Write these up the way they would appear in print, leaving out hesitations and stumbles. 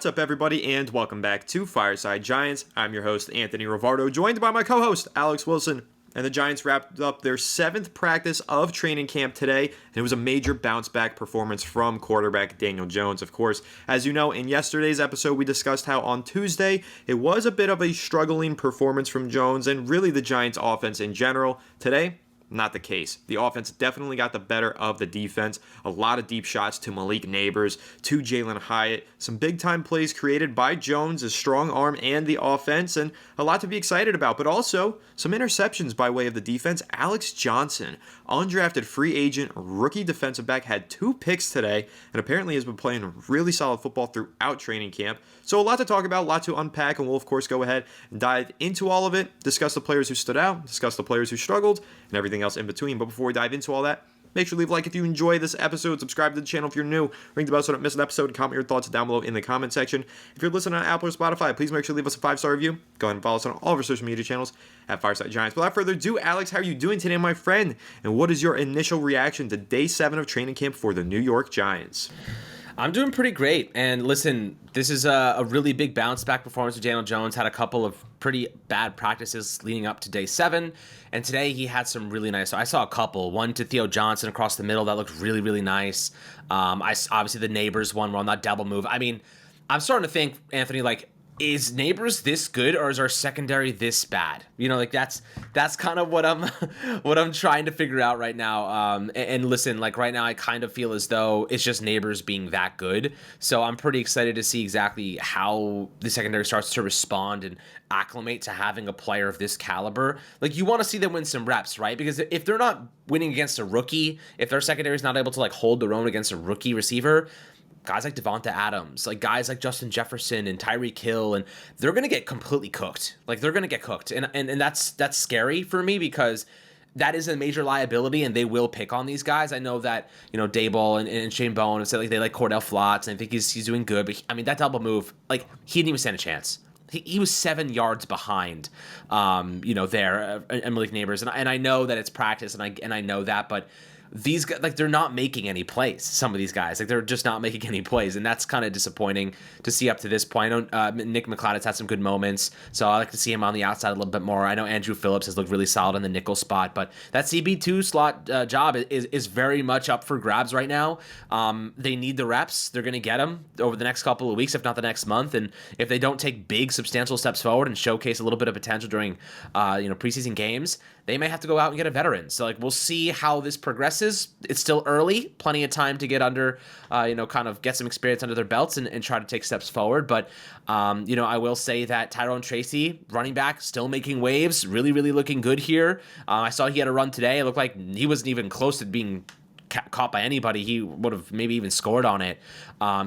What's up, everybody, and welcome back to Fireside Giants. I'm your host, Anthony Rivardo, joined by my co-host, Alex Wilson. And the Giants wrapped up their 7th practice of training camp today, and it was a major bounce-back performance from quarterback Daniel Jones. Of course, as you know, in yesterday's episode, we discussed how on Tuesday, it was a bit of a struggling performance from Jones and really the Giants' offense in general. Today, not the case. The offense definitely got the better of the defense. A lot of deep shots to Malik Nabers, to Jalen Hyatt. Some big-time plays created by Jones, his strong arm, and the offense, and a lot to be excited about. But also, some interceptions by way of the defense. Alex Johnson, undrafted free agent, rookie defensive back, had 2 picks today, and apparently has been playing really solid football throughout training camp. So a lot to talk about, a lot to unpack, and we'll, of course, go ahead and dive into all of it, discuss the players who stood out, discuss the players who struggled, and everything else in between. But before we dive into all that, make sure to leave a like if you enjoy this episode, subscribe to the channel if you're new, ring the bell so you don't miss an episode, and comment your thoughts down below in the comment section. If you're listening on Apple or Spotify, please make sure to leave us a 5-star review. Go ahead and follow us on all of our social media channels at Fireside Giants. Without further ado, Alex, how are you doing today, my friend? And what is your initial reaction to day 7 of training camp for the New York Giants? I'm doing pretty great. And listen, this is a really big bounce back performance with Daniel Jones. Had a couple of pretty bad practices leading up to day 7. And today he had some really nice. So I saw a couple. One to Theo Johnson across the middle that looked really, really nice. Obviously the Nabers one on that double move. I mean, I'm starting to think, Anthony, like, is Nabers this good or is our secondary this bad? You know, like that's kind of what I'm trying to figure out right now. And listen, like right now I kind of feel as though it's just Nabers being that good. So I'm pretty excited to see exactly how the secondary starts to respond and acclimate to having a player of this caliber. Like you want to see them win some reps, right? Because if they're not winning against a rookie, if their secondary is not able to like hold their own against a rookie receiver, guys like Devonta Adams, like guys like Justin Jefferson and Tyreek Hill, and they're going to get completely cooked. Like they're going to get cooked. And that's scary for me because that is a major liability and they will pick on these guys. I know that, you know, Daboll and Shane Bowen have said like they like Cordell Flotz and I think he's doing good. But I mean, that double move, like he didn't even stand a chance. He was 7 yards behind, there, and Malik Nabers. And I know that it's practice and I know that, but these guys, like, they're not making any plays. Some of these guys, like, they're just not making any plays, and that's kind of disappointing to see up to this point. I know Nick McCloud has had some good moments, so I like to see him on the outside a little bit more. I know Andrew Phillips has looked really solid in the nickel spot, but that CB2 slot job is very much up for grabs right now. They need the reps. They're going to get them over the next couple of weeks, if not the next month, and if they don't take big, substantial steps forward and showcase a little bit of potential during preseason games, they may have to go out and get a veteran. So, like, we'll see how this progresses. It's still early, plenty of time to get under, kind of get some experience under their belts and try to take steps forward. But, I will say that Tyrone Tracy, running back, still making waves, really, really looking good here. I saw he had a run today. It looked like he wasn't even close to being caught by anybody. He would have maybe even scored on it.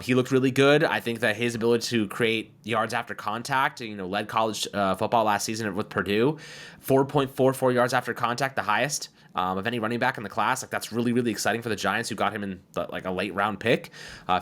He looked really good. I think that his ability to create yards after contact, led college football last season with Purdue. 4.44 yards after contact, the highest of any running back in the class. Like, that's really, really exciting for the Giants, who got him in a late round pick,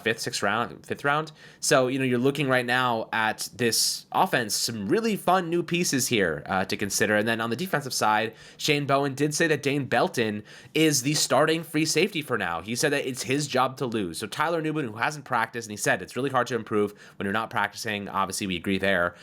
fifth round. So, you're looking right now at this offense, some really fun new pieces here to consider. And then on the defensive side, Shane Bowen did say that Dane Belton is the starting free safety for now. He said that it's his job to lose. So Tyler Newman, who hasn't practiced, and he said it's really hard to improve when you're not practicing. Obviously, we agree there.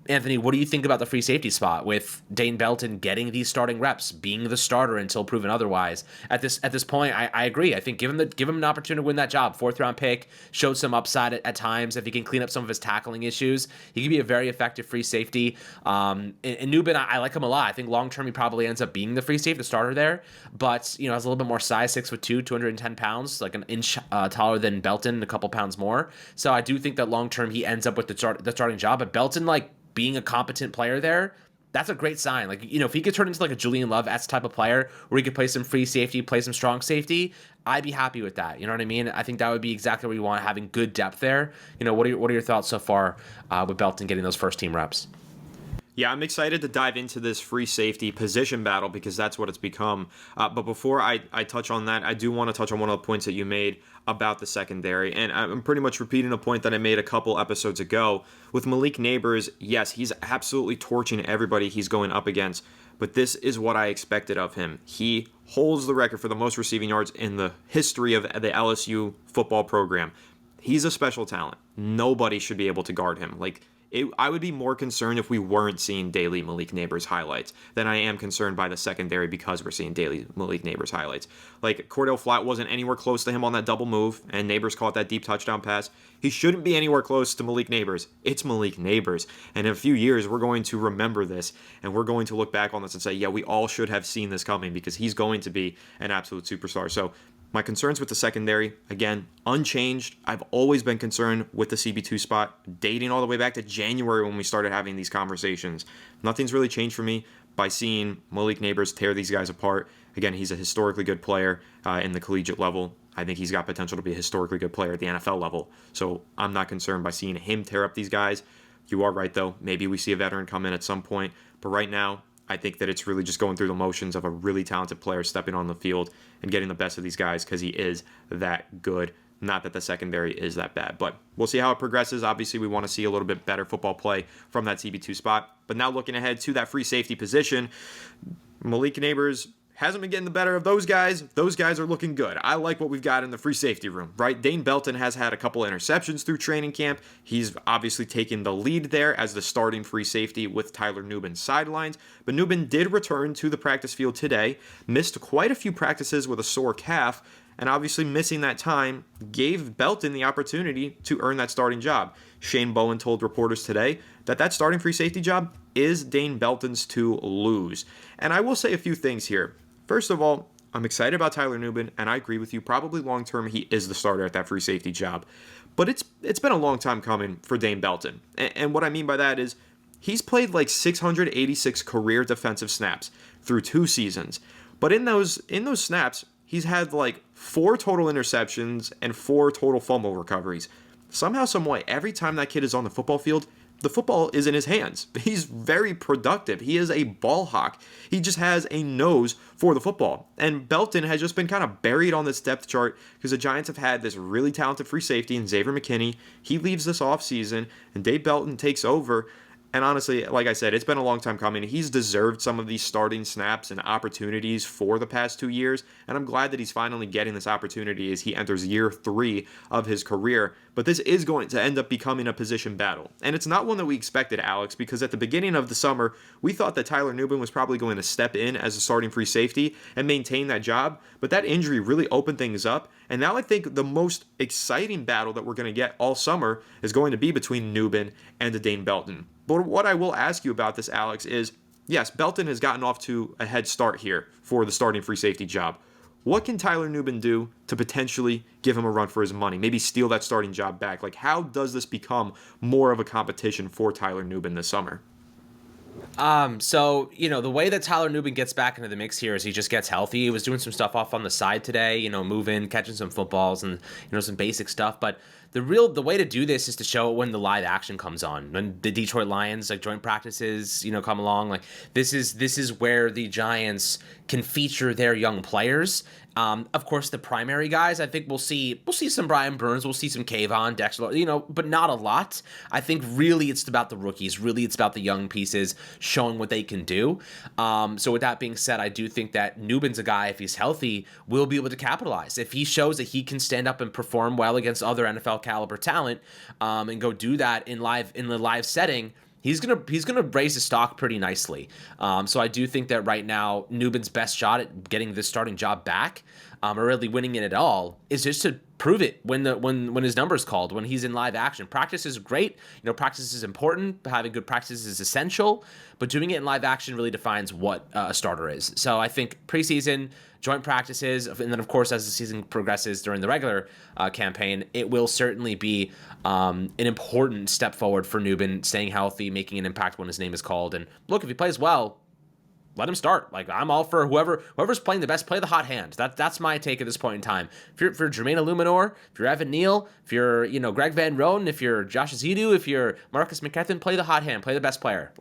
Anthony, what do you think about the free safety spot with Dane Belton getting these starting reps, being the starter until proven otherwise? At this point, I agree. I think give him an opportunity to win that job. 4th round pick, showed some upside at times. If he can clean up some of his tackling issues, he can be a very effective free safety. And Newman, I like him a lot. I think long term he probably ends up being the free safety, the starter there. But has a little bit more size, 6'2", 210 pounds, like an inch taller than Belton, a couple pounds more. So I do think that long term he ends up with the starting job. But Belton, being a competent player there, that's a great sign. If he could turn into a Julian Love-esque type of player where he could play some free safety, play some strong safety, I'd be happy with that. You know what I mean? I think that would be exactly what you want, having good depth there. What are your thoughts so far with Belton getting those first team reps? Yeah, I'm excited to dive into this free safety position battle because that's what it's become. But before I touch on that, I do want to touch on one of the points that you made about the secondary. And I'm pretty much repeating a point that I made a couple episodes ago. With Malik Nabers, yes, he's absolutely torching everybody he's going up against. But this is what I expected of him. He holds the record for the most receiving yards in the history of the LSU football program. he's a special talent. Nobody should be able to guard him. I would be more concerned if we weren't seeing daily Malik Nabers highlights than I am concerned by the secondary because we're seeing daily Malik Nabers highlights. Like, Cordell Flat wasn't anywhere close to him on that double move, and Nabers caught that deep touchdown pass. He shouldn't be anywhere close to Malik Nabers. It's Malik Nabers. And in a few years, we're going to remember this, and we're going to look back on this and say, yeah, we all should have seen this coming because he's going to be an absolute superstar. So my concerns with the secondary, again, unchanged. I've always been concerned with the CB2 spot, dating all the way back to January when we started having these conversations. Nothing's really changed for me by seeing Malik Nabers tear these guys apart. Again, he's a historically good player in the collegiate level. I think he's got potential to be a historically good player at the NFL level. So I'm not concerned by seeing him tear up these guys. You are right, though. Maybe we see a veteran come in at some point. But right now, I think that it's really just going through the motions of a really talented player stepping on the field and getting the best of these guys because he is that good. Not that the secondary is that bad, but we'll see how it progresses. Obviously, we want to see a little bit better football play from that CB2 spot. But now looking ahead to that free safety position, Malik Nabers hasn't been getting the better of those guys. Those guys are looking good. I like what we've got in the free safety room, right? Dane Belton has had a couple interceptions through training camp. He's obviously taken the lead there as the starting free safety with Tyler Nubin sidelines. But Nubin did return to the practice field today, missed quite a few practices with a sore calf, and obviously missing that time gave Belton the opportunity to earn that starting job. Shane Bowen told reporters today that that starting free safety job is Dane Belton's to lose. And I will say a few things here. First of all, I'm excited about Tyler Nubin, and I agree with you. Probably long-term, he is the starter at that free safety job. But it's been a long time coming for Dane Belton. And what I mean by that is he's played like 686 career defensive snaps through 2 seasons. But in those snaps, he's had like 4 total interceptions and 4 total fumble recoveries. Somehow, someway, every time that kid is on the football field, the football is in his hands. He's very productive. He is a ball hawk. He just has a nose for the football. And Belton has just been kind of buried on this depth chart because the Giants have had this really talented free safety in Xavier McKinney. He leaves this offseason, and Dave Belton takes over. And honestly, like I said, it's been a long time coming. He's deserved some of these starting snaps and opportunities for the past 2 years, and I'm glad that he's finally getting this opportunity as he enters year 3 of his career. But this is going to end up becoming a position battle. And it's not one that we expected, Alex, because at the beginning of the summer, we thought that Tyler Nubin was probably going to step in as a starting free safety and maintain that job. But that injury really opened things up. And now I think the most exciting battle that we're going to get all summer is going to be between Nubin and Dane Belton. But what I will ask you about this, Alex, is yes, Belton has gotten off to a head start here for the starting free safety job. What can Tyler Nubin do to potentially give him a run for his money? Maybe steal that starting job back? Like, how does this become more of a competition for Tyler Nubin this summer? So, the way that Tyler Nubin gets back into the mix here is he just gets healthy. He was doing some stuff off on the side today, moving, catching some footballs and, some basic stuff. But the way to do this is to show it when the live action comes on. When the Detroit Lions, joint practices, come along, this is where the Giants can feature their young players. Of course, the primary guys, I think we'll see some Brian Burns, we'll see some Kayvon, Dexter, but not a lot. I think really it's about the rookies. Really, it's about the young pieces showing what they can do. So with that being said, I do think that Nubin's a guy, if he's healthy, will be able to capitalize. If he shows that he can stand up and perform well against other NFL caliber talent, and go do that in the live setting, he's gonna raise his stock pretty nicely. So I do think that right now Nubin's best shot at getting this starting job back, or really winning it at all, is just to prove it when his number's called, when he's in live action. Practice is great. Practice is important. Having good practice is essential. But doing it in live action really defines what a starter is. So I think preseason, joint practices, and then of course as the season progresses during the regular campaign, it will certainly be an important step forward for Nubin, staying healthy, making an impact when his name is called. And look, if he plays well, let him start. I'm all for whoever's playing the best, play the hot hand. That's my take at this point in time. If you're Jermaine Illuminor, if you're Evan Neal, if you're Greg Van Roten, if you're Josh Azidu, if you're Marcus McKethan, play the hot hand, play the best player.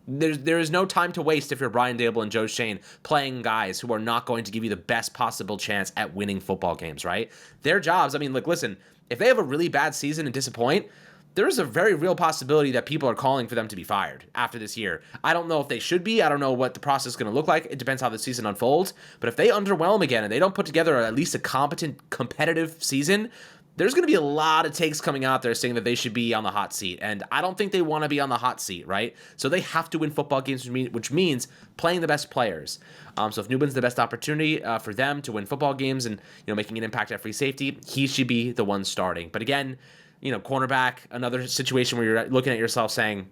There is no time to waste if you're Brian Dable and Joe Shane playing guys who are not going to give you the best possible chance at winning football games, right? Their jobs, listen, if they have a really bad season and disappoint, there's a very real possibility that people are calling for them to be fired after this year. I don't know if they should be. I don't know what the process is going to look like. It depends how the season unfolds. But if they underwhelm again and they don't put together at least a competent, competitive season, there's going to be a lot of takes coming out there saying that they should be on the hot seat. And I don't think they want to be on the hot seat, right? So they have to win football games, which means playing the best players. So if Nubin's the best opportunity for them to win football games and making an impact at free safety, he should be the one starting. But again, cornerback, another situation where you're looking at yourself saying,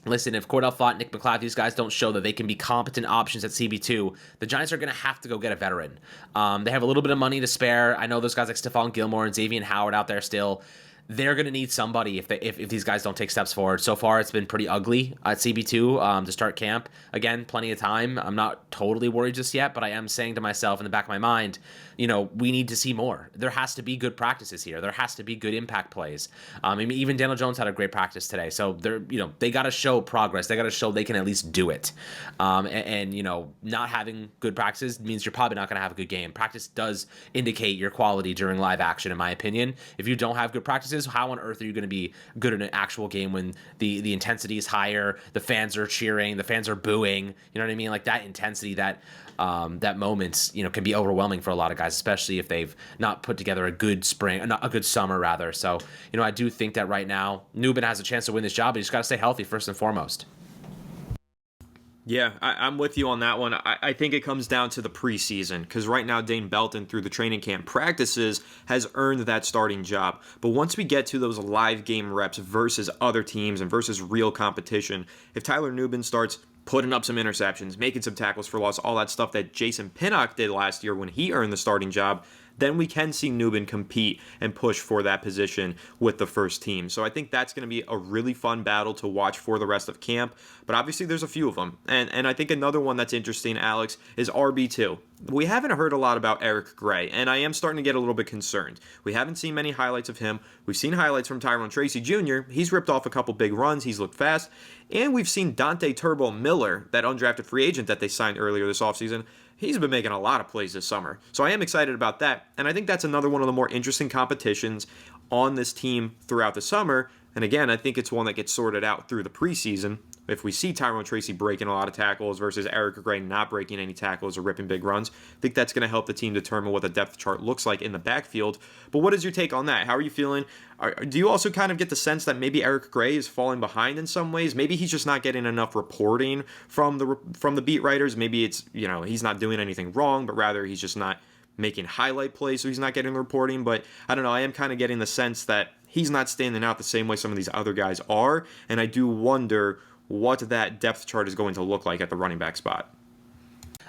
listen, if Cordell Flott, Nick McLeod, these guys don't show that they can be competent options at CB2, the Giants are going to have to go get a veteran. They have a little bit of money to spare. I know those guys like Stephon Gilmore and Xavier Howard out there still. They're going to need somebody if these guys don't take steps forward. So far, it's been pretty ugly at CB2 to start camp. Again, plenty of time. I'm not totally worried just yet, but I am saying to myself in the back of my mind, we need to see more. There has to be good practices here. There has to be good impact plays. Even Daniel Jones had a great practice today. So they got to show progress. They got to show they can at least do it. Not having good practices means you're probably not going to have a good game. Practice does indicate your quality during live action, in my opinion. If you don't have good practices, how on earth are you going to be good in an actual game when the intensity is higher, the fans are cheering, the fans are booing, you know what I mean? Like that intensity, that moment, can be overwhelming for a lot of guys, especially if they've not put together a good summer rather. So, I do think that right now Nubin has a chance to win this job, but he's got to stay healthy first and foremost. Yeah, I'm with you on that one. I think it comes down to the preseason because right now Dane Belton through the training camp practices has earned that starting job. But once we get to those live game reps versus other teams and versus real competition, if Tyler Nubin starts putting up some interceptions, making some tackles for loss, all that stuff that Jason Pinnock did last year when he earned the starting job, then we can see Nubin compete and push for that position with the first team. So I think that's going to be a really fun battle to watch for the rest of camp. But obviously there's a few of them. And I think another one that's interesting, Alex, is RB2. We haven't heard a lot about Eric Gray, and I am starting to get a little bit concerned. We haven't seen many highlights of him. We've seen highlights from Tyrone Tracy Jr. He's ripped off a couple big runs. He's looked fast. And we've seen Dante Turbo Miller, that undrafted free agent that they signed earlier this offseason. He's been making a lot of plays this summer. So I am excited about that. And I think that's another one of the more interesting competitions on this team throughout the summer. And again, I think it's one that gets sorted out through the preseason. If we see Tyrone Tracy breaking a lot of tackles versus Eric Gray not breaking any tackles or ripping big runs, I think that's going to help the team determine what the depth chart looks like in the backfield. But what is your take on that? How are you feeling? Do you also kind of get the sense that maybe Eric Gray is falling behind in some ways? Maybe he's just not getting enough reporting from the beat writers. Maybe it's, he's not doing anything wrong, but rather he's just not making highlight plays, so he's not getting the reporting. But I don't know, I am kind of getting the sense that he's not standing out the same way some of these other guys are, and I do wonder what that depth chart is going to look like at the running back spot.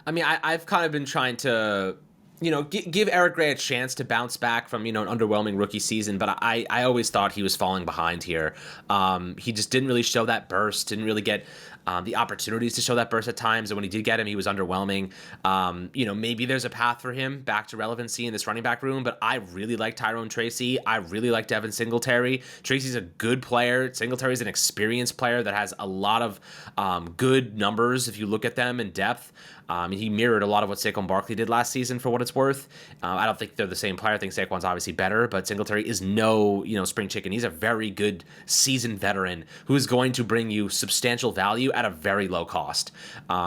I mean, I've kind of been trying to, give Eric Gray a chance to bounce back from, an underwhelming rookie season, but I always thought he was falling behind here. He just didn't really show that burst, didn't really get the opportunities to show that burst at times, and when he did get him, he was underwhelming. Maybe there's a path for him back to relevancy in this running back room, but I really like Tyrone Tracy. I really like Devin Singletary. Tracy's a good player. Singletary's an experienced player that has a lot of good numbers if you look at them in depth. He mirrored a lot of what Saquon Barkley did last season for what it's worth. I don't think they're the same player. I think Saquon's obviously better, but Singletary is no, spring chicken. He's a very good seasoned veteran who is going to bring you substantial value at a very low cost.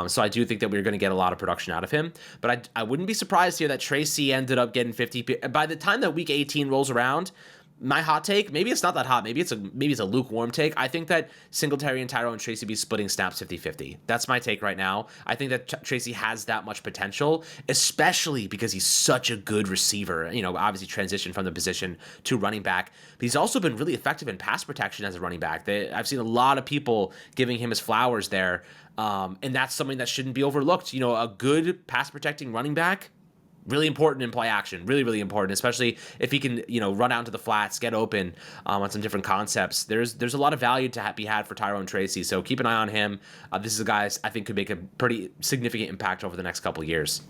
So I do think that we're going to get a lot of production out of him, but I wouldn't be surprised here that Tracy ended up getting 50. By the time that week 18 rolls around, my hot take, maybe it's not that hot, maybe it's a lukewarm take. I think that Singletary and Tyrone Tracy be splitting snaps 50-50. That's my take right now. I think that Tracy has that much potential, especially because he's such a good receiver. Obviously transitioned from the position to running back, but he's also been really effective in pass protection as a running back. I've seen a lot of people giving him his flowers there, and that's something that shouldn't be overlooked. A good pass protecting running back, really important in play action, really, really important, especially if he can, run out into the flats, get open on some different concepts. There's a lot of value to be had for Tyrone Tracy, so keep an eye on him. This is a guy I think could make a pretty significant impact over the next couple of years.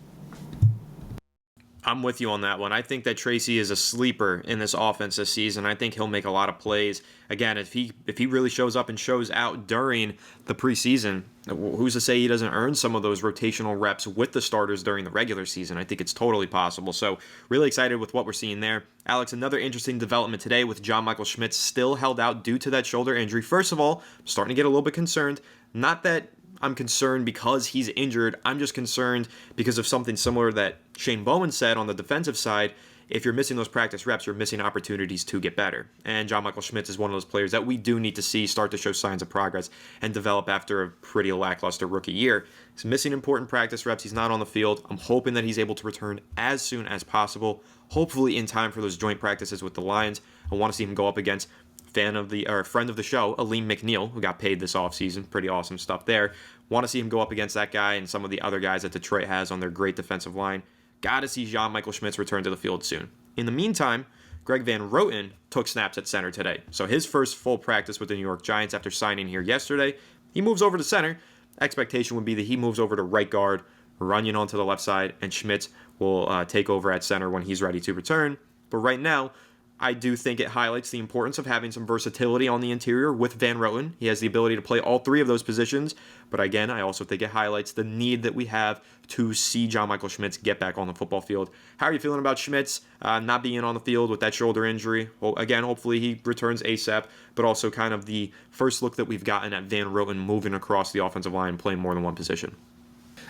I'm with you on that one. I think that Tracy is a sleeper in this offense this season. I think he'll make a lot of plays. Again, if he really shows up and shows out during the preseason, who's to say he doesn't earn some of those rotational reps with the starters during the regular season? I think it's totally possible. So really excited with what we're seeing there. Alex, another interesting development today with John Michael Schmitz still held out due to that shoulder injury. First of all, I'm starting to get a little bit concerned. Not that I'm concerned because he's injured. I'm just concerned because of something similar that Shane Bowen said on the defensive side. if you're missing those practice reps, you're missing opportunities to get better. And John Michael Schmitz is one of those players that we do need to see start to show signs of progress and develop after a pretty lackluster rookie year. He's missing important practice reps. He's not on the field. I'm hoping that he's able to return as soon as possible, hopefully in time for those joint practices with the Lions. I want to see him go up against friend of the show, Aleem McNeil, who got paid this offseason. Pretty awesome stuff there. Want to see him go up against that guy and some of the other guys that Detroit has on their great defensive line. Got to see John Michael Schmitz return to the field soon. In the meantime, Greg Van Roten took snaps at center today. So his first full practice with the New York Giants after signing here yesterday. He moves over to center. Expectation would be that he moves over to right guard, Runyon onto the left side, and Schmitz will take over at center when he's ready to return. But right now, I do think it highlights the importance of having some versatility on the interior with Van Roten. He has the ability to play all three of those positions. But again, I also think it highlights the need that we have to see John Michael Schmitz get back on the football field. How are you feeling about Schmitz not being on the field with that shoulder injury? Well, again, hopefully he returns ASAP, but also kind of the first look that we've gotten at Van Roten moving across the offensive line, playing more than one position.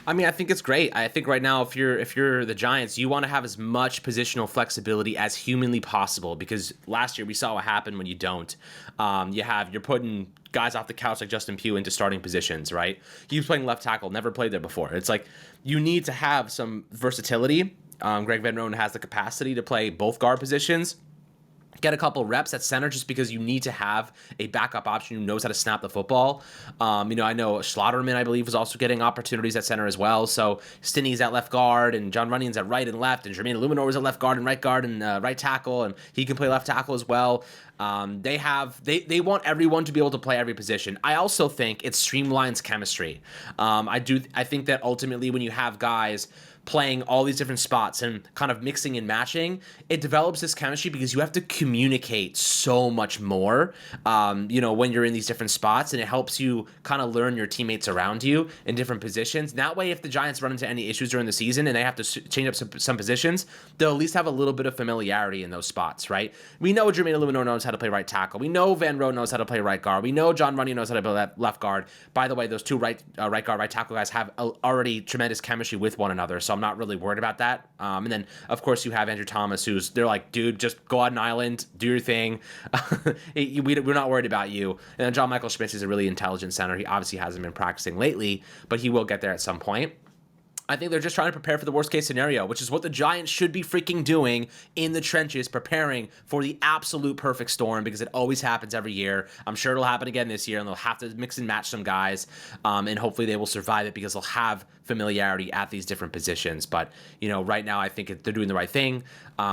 I mean, I think it's great. I think right now, if you're the Giants, you want to have as much positional flexibility as humanly possible, because last year we saw what happened when you don't. You're putting guys off the couch like Justin Pugh into starting positions, right? He was playing left tackle, never played there before. It's like you need to have some versatility. Greg Van Roten has the capacity to play both guard positions. Get a couple reps at center just because you need to have a backup option who knows how to snap the football. I know Schlotterman, I believe, was also getting opportunities at center as well. So Stinney's at left guard, and John Runyon's at right and left, and Jermaine Illuminor is at left guard and right tackle, and he can play left tackle as well. They want everyone to be able to play every position. I also think it streamlines chemistry. I think that ultimately when you have guys playing all these different spots and kind of mixing and matching, it develops this chemistry because you have to communicate so much more, when you're in these different spots, and it helps you kind of learn your teammates around you in different positions. That way, if the Giants run into any issues during the season and they have to change up some positions, they'll at least have a little bit of familiarity in those spots, right? We know Jermaine Illuminor knows how to play right tackle. We know Van Roten knows how to play right guard. We know John Runyon knows how to play left guard. By the way, those two right guard, right tackle guys have already tremendous chemistry with one another, so I'm not really worried about that. And then, of course, you have Andrew Thomas, they're like, dude, just go out an island, do your thing. We're not worried about you. And then John Michael Schmitz is a really intelligent center. He obviously hasn't been practicing lately, but he will get there at some point. I think they're just trying to prepare for the worst case scenario, which is what the Giants should be freaking doing in the trenches, preparing for the absolute perfect storm, because it always happens every year. I'm sure it'll happen again this year, and they'll have to mix and match some guys, and hopefully they will survive it because they'll have familiarity at these different positions. But, right now I think they're doing the right thing.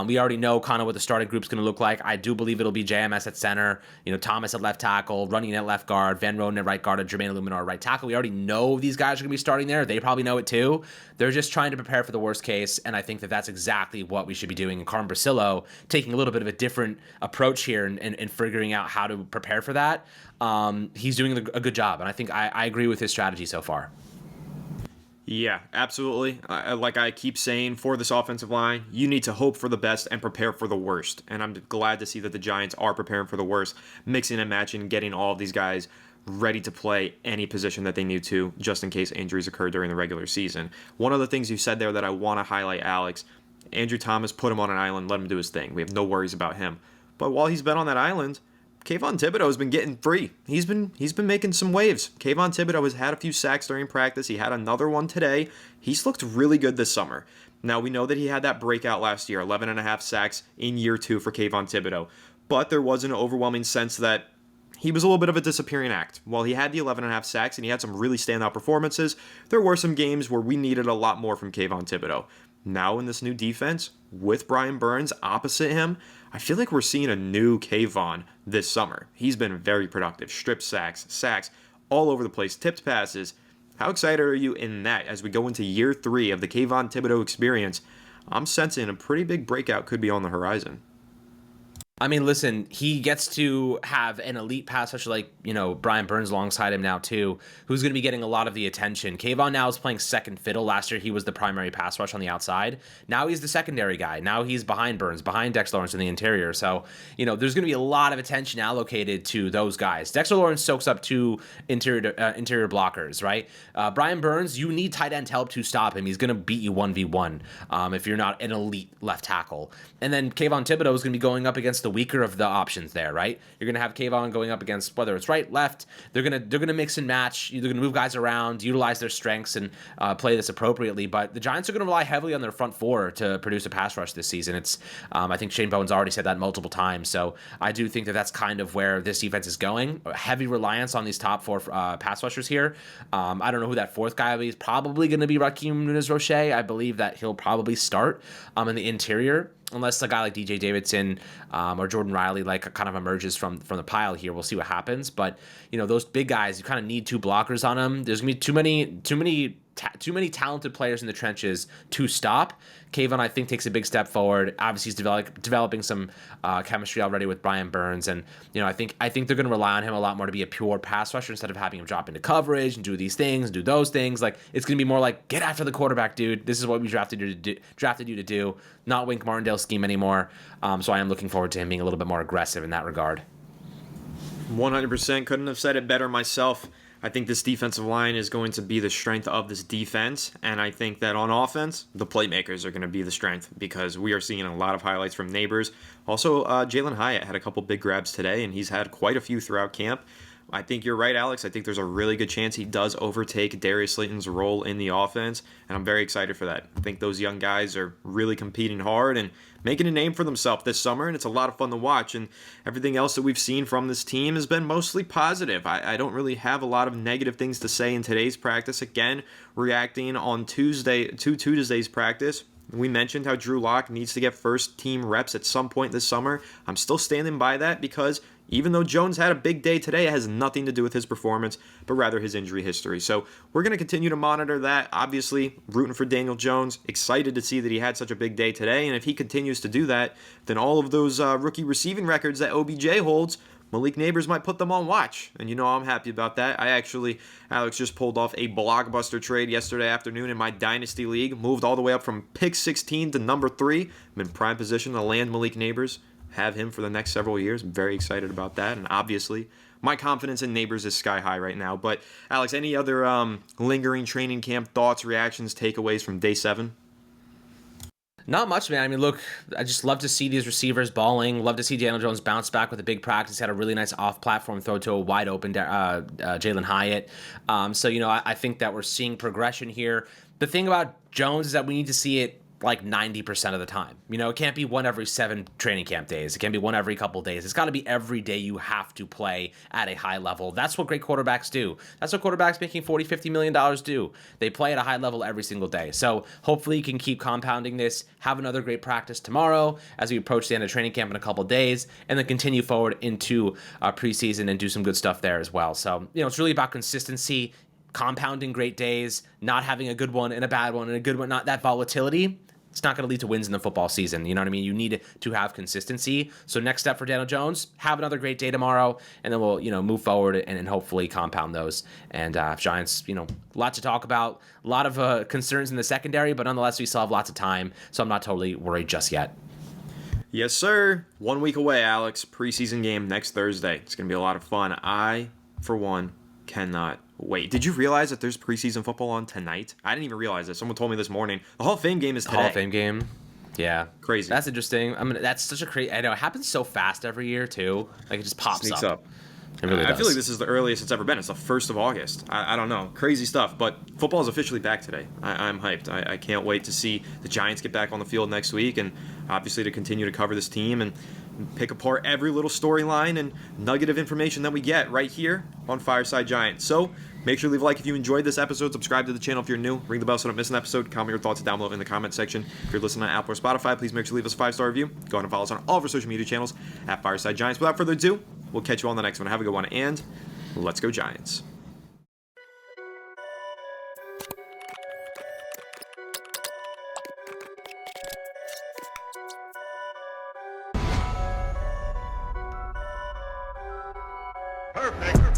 We already know kind of what the starting group's going to look like. I do believe it'll be JMS at center, Thomas at left tackle, Running at left guard, Van Roten at right guard, and Jermaine Illuminor at right tackle. We already know these guys are going to be starting there. They probably know it too. They're just trying to prepare for the worst case, and I think that that's exactly what we should be doing. And Carmen Brasillo taking a little bit of a different approach here and figuring out how to prepare for that. He's doing a good job, and I think I agree with his strategy so far. Yeah, absolutely. Like I keep saying, for this offensive line, you need to hope for the best and prepare for the worst. And I'm glad to see that the Giants are preparing for the worst, mixing and matching, getting all of these guys ready to play any position that they need to, just in case injuries occur during the regular season. One of the things you said there that I want to highlight, Alex, Andrew Thomas, put him on an island, let him do his thing. We have no worries about him. But while he's been on that island, Kayvon Thibodeau has been getting free. He's been making some waves. Kayvon Thibodeau has had a few sacks during practice. He had another one today. He's looked really good this summer. Now, we know that he had that breakout last year, 11.5 sacks in year 2 for Kayvon Thibodeau. But there was an overwhelming sense that he was a little bit of a disappearing act. While he had the 11.5 sacks and he had some really standout performances, there were some games where we needed a lot more from Kayvon Thibodeau. Now in this new defense, with Brian Burns opposite him, I feel like we're seeing a new Kayvon this summer. He's been very productive. Strip sacks, all over the place, tipped passes. How excited are you in that as we go into year 3 of the Kayvon Thibodeau experience? I'm sensing a pretty big breakout could be on the horizon. I mean, listen, he gets to have an elite pass rusher like, Brian Burns alongside him now too, who's going to be getting a lot of the attention. Kayvon now is playing second fiddle. Last year, he was the primary pass rush on the outside. Now he's the secondary guy. Now he's behind Burns, behind Dexter Lawrence in the interior. So, there's going to be a lot of attention allocated to those guys. Dexter Lawrence soaks up two interior blockers, right? Brian Burns, you need tight end help to stop him. He's going to beat you 1v1 if you're not an elite left tackle. And then Kayvon Thibodeau is going to be going up against the weaker of the options there, right? You're going to have Kayvon going up against whether it's right, left. They're going to mix and match. They're going to move guys around, utilize their strengths, and play this appropriately. But the Giants are going to rely heavily on their front four to produce a pass rush this season. It's I think Shane Bowen's already said that multiple times. So I do think that that's kind of where this defense is going. A heavy reliance on these top four pass rushers here. I don't know who that fourth guy will be. He's probably going to be Raheem Nunez-Roche. I believe that he'll probably start in the interior. Unless a guy like DJ Davidson or Jordan Riley kind of emerges from the pile here, we'll see what happens. But those big guys, you kind of need two blockers on them. There's gonna be too many talented players in the trenches to stop. Kayvon, I think, takes a big step forward. Obviously, he's developing some chemistry already with Brian Burns, and I think they're going to rely on him a lot more to be a pure pass rusher instead of having him drop into coverage and do these things and do those things. Like, it's going to be more like, get after the quarterback, dude. This is what we drafted you to do. Not Wink Martindale's scheme anymore. So I am looking forward to him being a little bit more aggressive in that regard. 100%. Couldn't have said it better myself. I think this defensive line is going to be the strength of this defense, and I think that on offense, the playmakers are going to be the strength because we are seeing a lot of highlights from Nabers. Also, Jalen Hyatt had a couple big grabs today, and he's had quite a few throughout camp. I think you're right, Alex. I think there's a really good chance he does overtake Darius Slayton's role in the offense, and I'm very excited for that. I think those young guys are really competing hard and making a name for themselves this summer, and it's a lot of fun to watch. And everything else that we've seen from this team has been mostly positive. I don't really have a lot of negative things to say in today's practice. Again, reacting on Tuesday's practice, we mentioned how Drew Lock needs to get first-team reps at some point this summer. I'm still standing by that because even though Jones had a big day today, it has nothing to do with his performance, but rather his injury history. So we're going to continue to monitor that. Obviously, rooting for Daniel Jones. Excited to see that he had such a big day today. And if he continues to do that, then all of those rookie receiving records that OBJ holds, Malik Nabers might put them on watch. And I'm happy about that. Alex just pulled off a blockbuster trade yesterday afternoon in my Dynasty League. Moved all the way up from pick 16 to number 3. I'm in prime position to land Malik Nabers. Have him for the next several years. I'm very excited about that. And obviously, my confidence in Nabers is sky high right now. But Alex, any other lingering training camp thoughts, reactions, takeaways from day 7? Not much, man. I mean, look, I just love to see these receivers balling. Love to see Daniel Jones bounce back with a big practice. Had a really nice off-platform throw to a wide-open Jalen Hyatt. I think that we're seeing progression here. The thing about Jones is that we need to see it like 90% of the time. It can't be one every 7 training camp days. It can't be one every couple days. It's got to be every day you have to play at a high level. That's what great quarterbacks do. That's what quarterbacks making $40, $50 million do. They play at a high level every single day. So hopefully you can keep compounding this, have another great practice tomorrow as we approach the end of training camp in a couple days, and then continue forward into preseason and do some good stuff there as well. So, it's really about consistency, compounding great days, not having a good one and a bad one and a good one, not that volatility. It's not going to lead to wins in the football season. You know what I mean? You need to have consistency. So next step for Daniel Jones, have another great day tomorrow, and then we'll, move forward and hopefully compound those. And Giants, a lot to talk about, a lot of concerns in the secondary, but nonetheless, we still have lots of time. So I'm not totally worried just yet. Yes, sir. 1 week away, Alex. Preseason game next Thursday. It's going to be a lot of fun. I, for one, cannot wait. Did you realize that there's preseason football on tonight? I didn't even realize this. Someone told me this morning. The Hall of Fame game is today. Hall of Fame game. Yeah. Crazy. That's interesting. That's such a crazy... I know. It happens so fast every year, too. Like, it just pops Sneaks up. It really does. I feel like this is the earliest it's ever been. It's the 1st of August. I don't know. Crazy stuff. But football is officially back today. I'm hyped. I can't wait to see the Giants get back on the field next week and obviously to continue to cover this team and pick apart every little storyline and nugget of information that we get right here on Fireside Giants. So make sure to leave a like if you enjoyed this episode. Subscribe to the channel if you're new. Ring the bell so you don't miss an episode. Comment your thoughts down below in the comment section. If you're listening on Apple or Spotify, please make sure to leave us a 5-star review. Go ahead and follow us on all of our social media channels at Fireside Giants. Without further ado, we'll catch you on the next one. Have a good one, and let's go Giants. perfect.